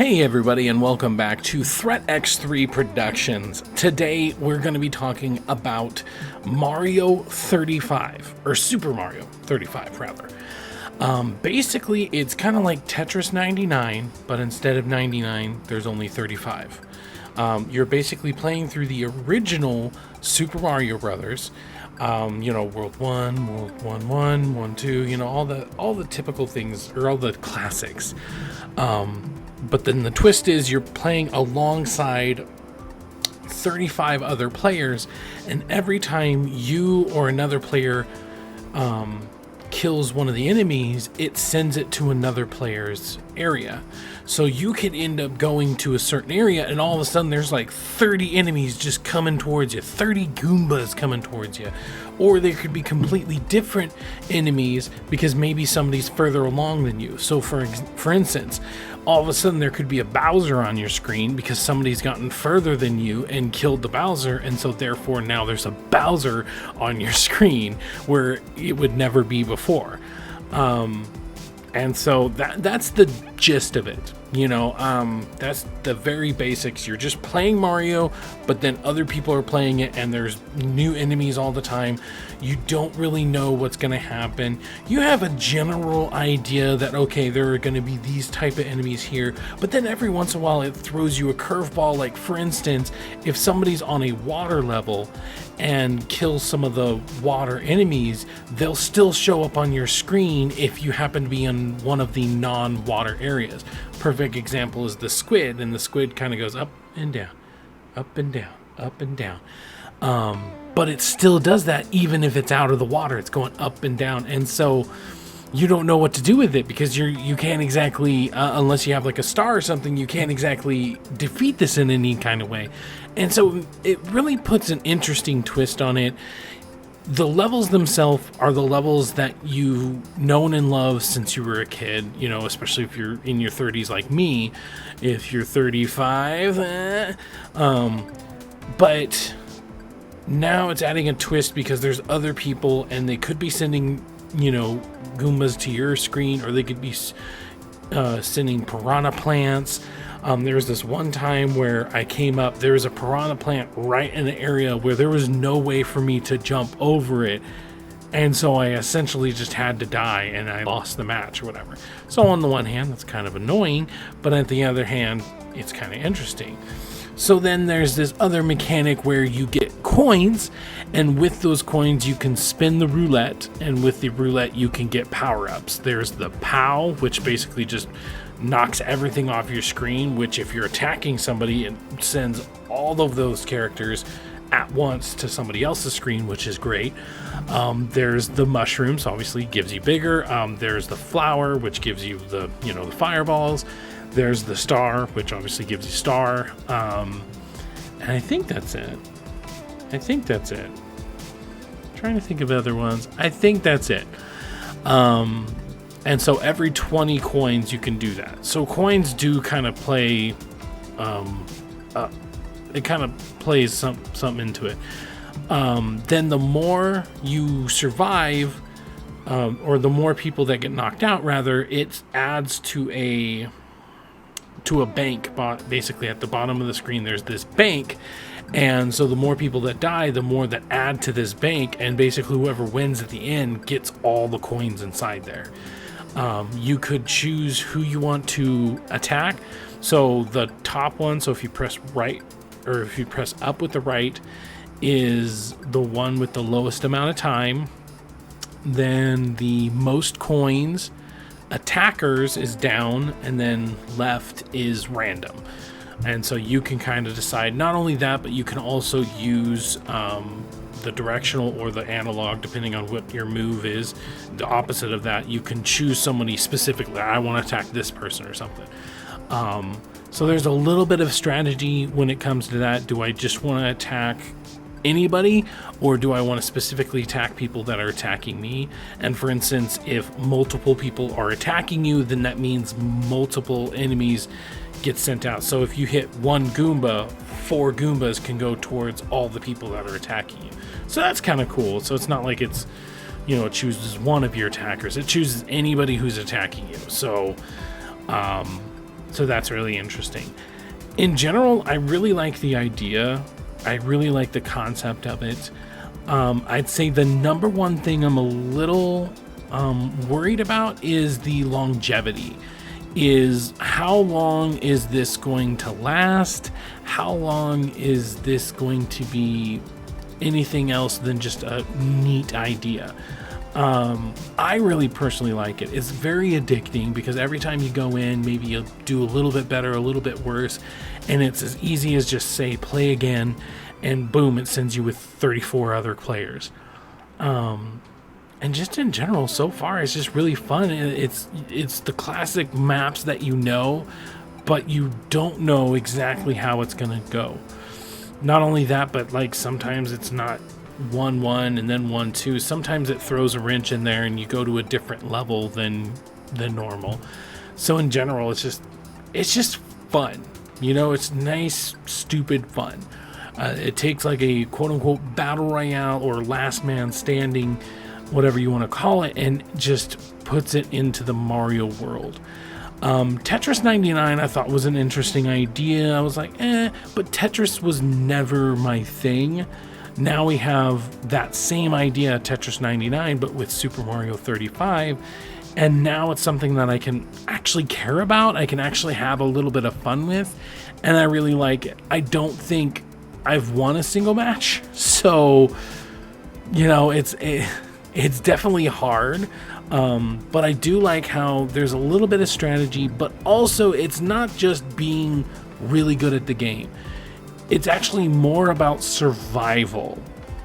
Hey everybody, and welcome back to Threat X3 Productions. Today we're going to be talking about Mario 35, or Super Mario 35 rather. Basically it's kind of like Tetris 99, but instead of 99 there's only 35. You're basically playing through the original Super Mario Brothers. World 1, World 1, 1, 2, all the typical things, or all the classics. But then the twist is you're playing alongside 35 other players, and every time you or another player kills one of the enemies, it sends it to another player's area. So you could end up going to a certain area, and all of a sudden there's like 30 enemies just coming towards you, 30 Goombas coming towards you. Or there could be completely different enemies because maybe somebody's further along than you. So for instance, all of a sudden there could be a Bowser on your screen because somebody's gotten further than you and killed the Bowser, and so therefore now there's a Bowser on your screen where it would never be before. And so that's the gist of it. That's the very basics. You're just playing Mario, but then other people are playing it, and there's new enemies all the time. You don't really know what's going to happen. You have a general idea that, okay, there are going to be these type of enemies here, but then every once in a while it throws you a curveball. Like, for instance, if somebody's on a water level and kills some of the water enemies, they'll still show up on your screen if you happen to be in one of the non-water areas. Perfect example is the squid, and the squid kind of goes up and down, up and down, up and down. But it still does that even if it's out of the water. It's going up and down, and so you don't know what to do with it because you can't exactly, unless you have like a star or something, you can't exactly defeat this in any kind of way. And so it really puts an interesting twist on it. The levels themselves are the levels that you've known and loved since you were a kid, especially if you're in your 30s like me. If you're 35, but now it's adding a twist because there's other people, and they could be sending, Goombas to your screen, or they could be sending piranha plants. There was this one time where I came up, there was a piranha plant right in the area where there was no way for me to jump over it. And so I essentially just had to die, and I lost the match or whatever. So on the one hand, that's kind of annoying, but on the other hand, it's kind of interesting. So then there's this other mechanic where you get coins, and with those coins you can spin the roulette, and with the roulette you can get power-ups. There's the POW, which basically just knocks everything off your screen, which if you're attacking somebody, it sends all of those characters at once to somebody else's screen, which is great. There's the mushrooms, obviously gives you bigger. There's the flower, which gives you the fireballs. There's the star, which obviously gives you star. And I think that's it. Trying to think of other ones. I think that's it. And so every 20 coins you can do that. So coins do kind of play, it kind of plays something into it. Then the more you survive, or the more people that get knocked out, rather, it adds to a bank. Basically at the bottom of the screen there's this bank, and so the more people that die, the more that add to this bank, and basically whoever wins at the end gets all the coins inside there. You could choose who you want to attack. So the top one, so if you press right, or if you press up with the right, is the one with the lowest amount of time. Then the most coins, attackers, is down, and then left is random. And so you can kind of decide not only that, but you can also use the directional or the analog, depending on what your move is. The opposite of that, you can choose somebody specifically. I want to attack this person or something. So there's a little bit of strategy when it comes to that. Do I just want to attack anybody, or do I want to specifically attack people that are attacking me? And for instance, if multiple people are attacking you, then that means multiple enemies get sent out. So if you hit one Goomba, 4 Goombas can go towards all the people that are attacking you. So that's kind of cool. So it's not like it's, it chooses one of your attackers. It chooses anybody who's attacking you. So So that's really interesting. In general, I really like the idea. I really like the concept of it. I'd say the number one thing I'm a little worried about is the longevity. Is how long is this going to last? How long is this going to be anything else than just a neat idea? I really personally like it. It's very addicting because every time you go in, maybe you'll do a little bit better, a little bit worse, and it's as easy as just say play again, and boom, it sends you with 34 other players. And just in general, so far, it's just really fun. It's the classic maps that you know, but you don't know exactly how it's gonna go. Not only that, but like sometimes it's not 1-1 and then 1-2. Sometimes it throws a wrench in there and you go to a different level than normal. So in general, it's just fun. You know, it's nice, stupid fun. It takes like a quote-unquote battle royale or last man standing, whatever you want to call it, and just puts it into the Mario world. Tetris 99 I thought was an interesting idea. I was like, but Tetris was never my thing. Now we have that same idea, Tetris 99, but with Super Mario 35. And now it's something that I can actually care about. I can actually have a little bit of fun with. And I really like it. I don't think I've won a single match. So, you know, it's definitely hard. But I do like how there's a little bit of strategy, but also it's not just being really good at the game. It's actually more about survival,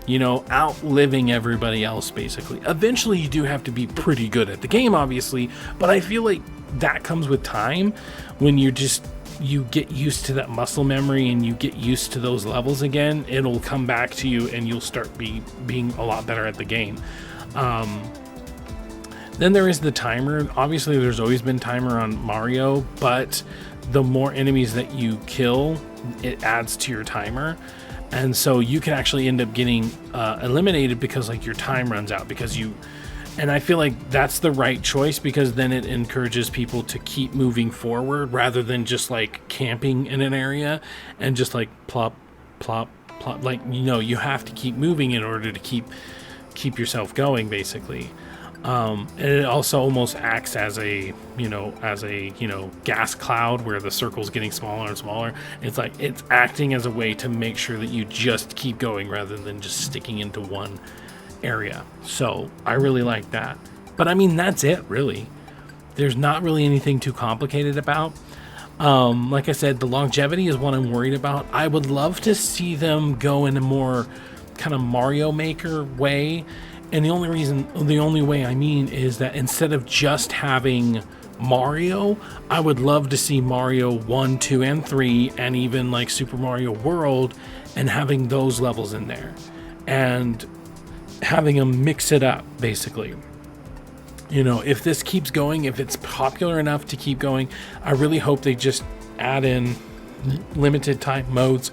you know, outliving everybody else, basically. Eventually, you do have to be pretty good at the game, obviously, but I feel like that comes with time when you get used to that muscle memory and you get used to those levels again. It'll come back to you and you'll start being a lot better at the game. Then there is the timer. Obviously, there's always been timer on Mario, but the more enemies that you kill, it adds to your timer. And so you can actually end up getting eliminated because like your time runs out and I feel like that's the right choice because then it encourages people to keep moving forward rather than just like camping in an area and just like plop, plop, plop. Like, you know, you have to keep moving in order to keep yourself going, basically. And it also almost acts as a gas cloud where the circle's getting smaller and smaller. It's like it's acting as a way to make sure that you just keep going rather than just sticking into one area. So I really like that. But I mean, that's it, really. There's not really anything too complicated about. Like I said, the longevity is what I'm worried about. I would love to see them go in a more kind of Mario Maker way. And the only way I mean is that instead of just having Mario, I would love to see Mario 1, 2, and 3, and even like Super Mario World, and having those levels in there. And having them mix it up, basically. You know, if this keeps going, if it's popular enough to keep going, I really hope they just add in limited time modes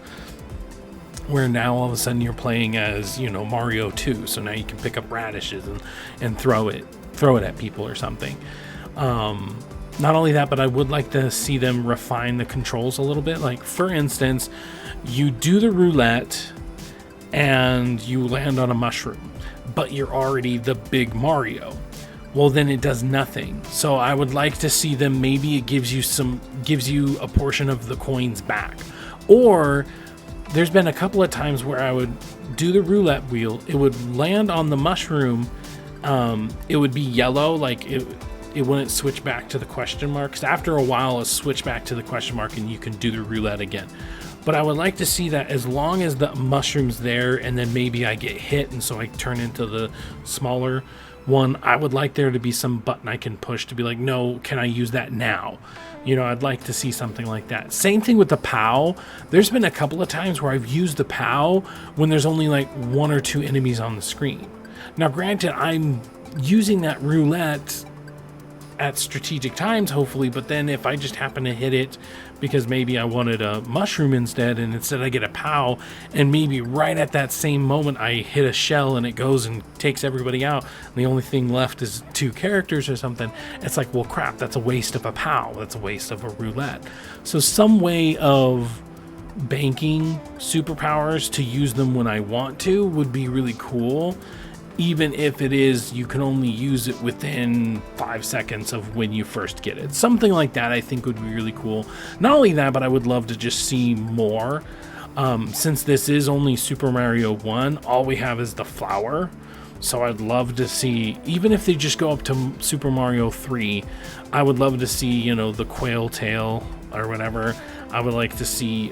where now all of a sudden you're playing as, you know, Mario 2. So now you can pick up radishes and throw it at people or something. Not only that, but I would like to see them refine the controls a little bit. Like, for instance, you do the roulette and you land on a mushroom, but you're already the big Mario. Well, then it does nothing. So I would like to see them, maybe it gives you a portion of the coins back. Or there's been a couple of times where I would do the roulette wheel, it would land on the mushroom, it would be yellow, like it wouldn't switch back to the question mark. 'Cause after a while, it'll switch back to the question mark and you can do the roulette again. But I would like to see that as long as the mushroom's there and then maybe I get hit and so I turn into the smaller one, I would like there to be some button I can push to be like, no, can I use that now? You know, I'd like to see something like that. Same thing with the POW. There's been a couple of times where I've used the POW when there's only like 1 or 2 enemies on the screen. Now, granted, I'm using that roulette at strategic times, hopefully, but then if I just happen to hit it because maybe I wanted a mushroom instead, and instead I get a POW, and maybe right at that same moment I hit a shell and it goes and takes everybody out, and the only thing left is 2 characters or something, it's like, well, crap, that's a waste of a POW, that's a waste of a roulette. So some way of banking superpowers to use them when I want to would be really cool, even if it is you can only use it within 5 seconds of when you first get it. Something like that I think would be really cool. Not only that, but I would love to just see more. Since this is only Super Mario 1, all we have is the flower. So I'd love to see, even if they just go up to Super Mario 3, I would love to see, you know, the quail tail or whatever. I would like to see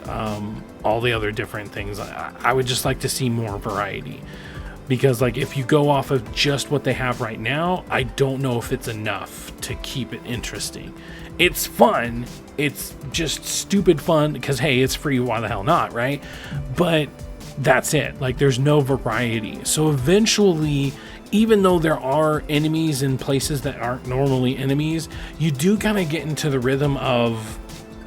all the other different things. I would just like to see more variety. Because, like, if you go off of just what they have right now, I don't know if it's enough to keep it interesting. It's fun. It's just stupid fun because, hey, it's free. Why the hell not, right? But that's it. Like, there's no variety. So eventually, even though there are enemies in places that aren't normally enemies, you do kind of get into the rhythm of,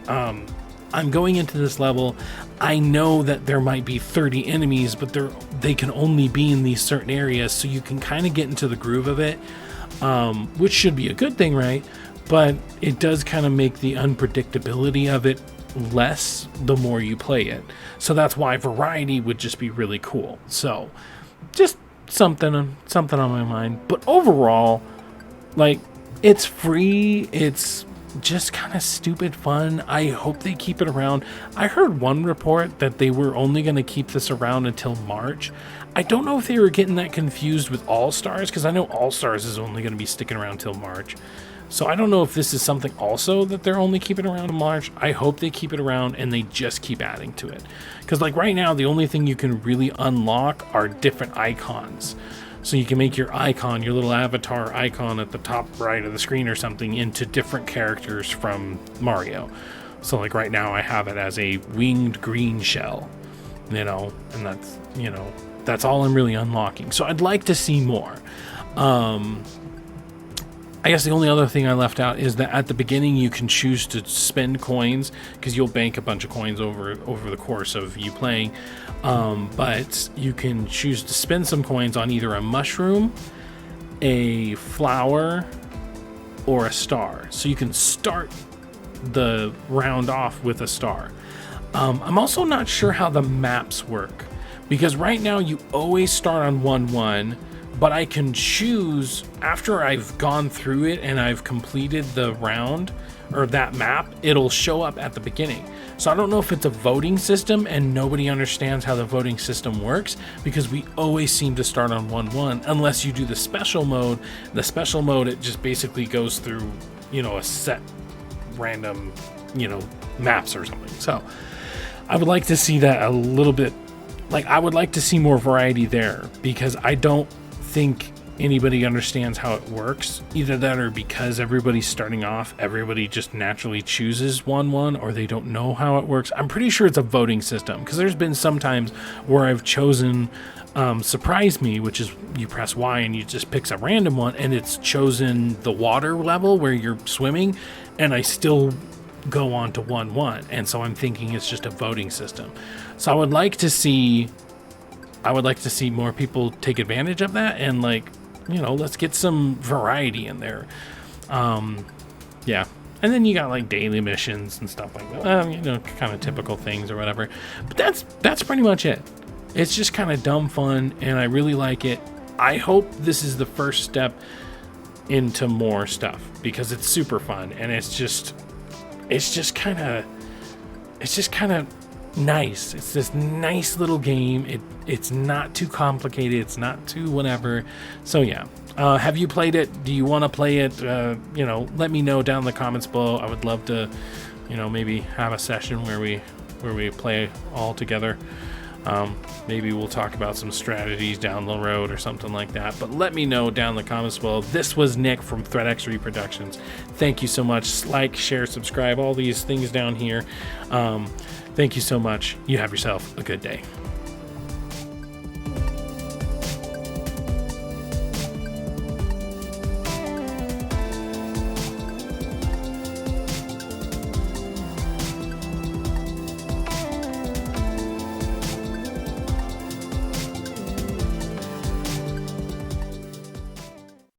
I'm going into this level, I know that there might be 30 enemies, but they can only be in these certain areas, so you can kind of get into the groove of it, which should be a good thing, right? But it does kind of make the unpredictability of it less the more you play it. So that's why variety would just be really cool. So just something on my mind. But overall, like, it's free, it's just kind of stupid fun. I hope they keep it around. I heard one report that they were only going to keep this around until March. I don't know if they were getting that confused with All-Stars, because I know All-Stars is only going to be sticking around till March. So I don't know if this is something also that they're only keeping around in March. I hope they keep it around and they just keep adding to it. Because, like, right now, the only thing you can really unlock are different icons. So you can make your icon, your little avatar icon at the top right of the screen or something, into different characters from Mario. So, like, right now I have it as a winged green shell, you know, and that's, you know, that's all I'm really unlocking. So I'd like to see more. I guess the only other thing I left out is that at the beginning you can choose to spend coins, because you'll bank a bunch of coins over the course of you playing. But you can choose to spend some coins on either a mushroom, a flower, or a star. So you can start the round off with a star. I'm also not sure how the maps work, because right now you always start on 1-1, but I can choose after I've gone through it and I've completed the round or that map, it'll show up at the beginning. So I don't know if it's a voting system and nobody understands how the voting system works, because we always seem to start on 1-1 unless you do the special mode. The special mode, it just basically goes through, you know, a set random, you know, maps or something. So I would like to see that a little bit. Like, I would like to see more variety there, because I don't think anybody understands how it works. Either that, or because everybody's starting off, everybody just naturally chooses 1-1, or they don't know how it works. I'm pretty sure it's a voting system, because there's been some times where I've chosen Surprise Me, which is you press Y and you just picks a random one, and it's chosen the water level where you're swimming, and I still go on to 1-1, and so I'm thinking it's just a voting system. So I would like to see more people take advantage of that, and, like, you know, let's get some variety in there. Yeah. And then you got, like, daily missions and stuff like that. You know, kind of typical things or whatever. But that's pretty much it. It's just kind of dumb fun, and I really like it. I hope this is the first step into more stuff, because it's super fun, and it's just kind of nice. It's this nice little game. It's not too complicated. It's not too whatever. So yeah, have you played it? Do you want to play it? You know, let me know down in the comments below. I would love to, you know, maybe have a session where we play all together. Maybe we'll talk about some strategies down the road or something like that. But let me know down in the comments below. This was Nick from ThreatX Reproductions. Thank you so much. Like, share, subscribe, all these things down here. Thank you so much. You have yourself a good day.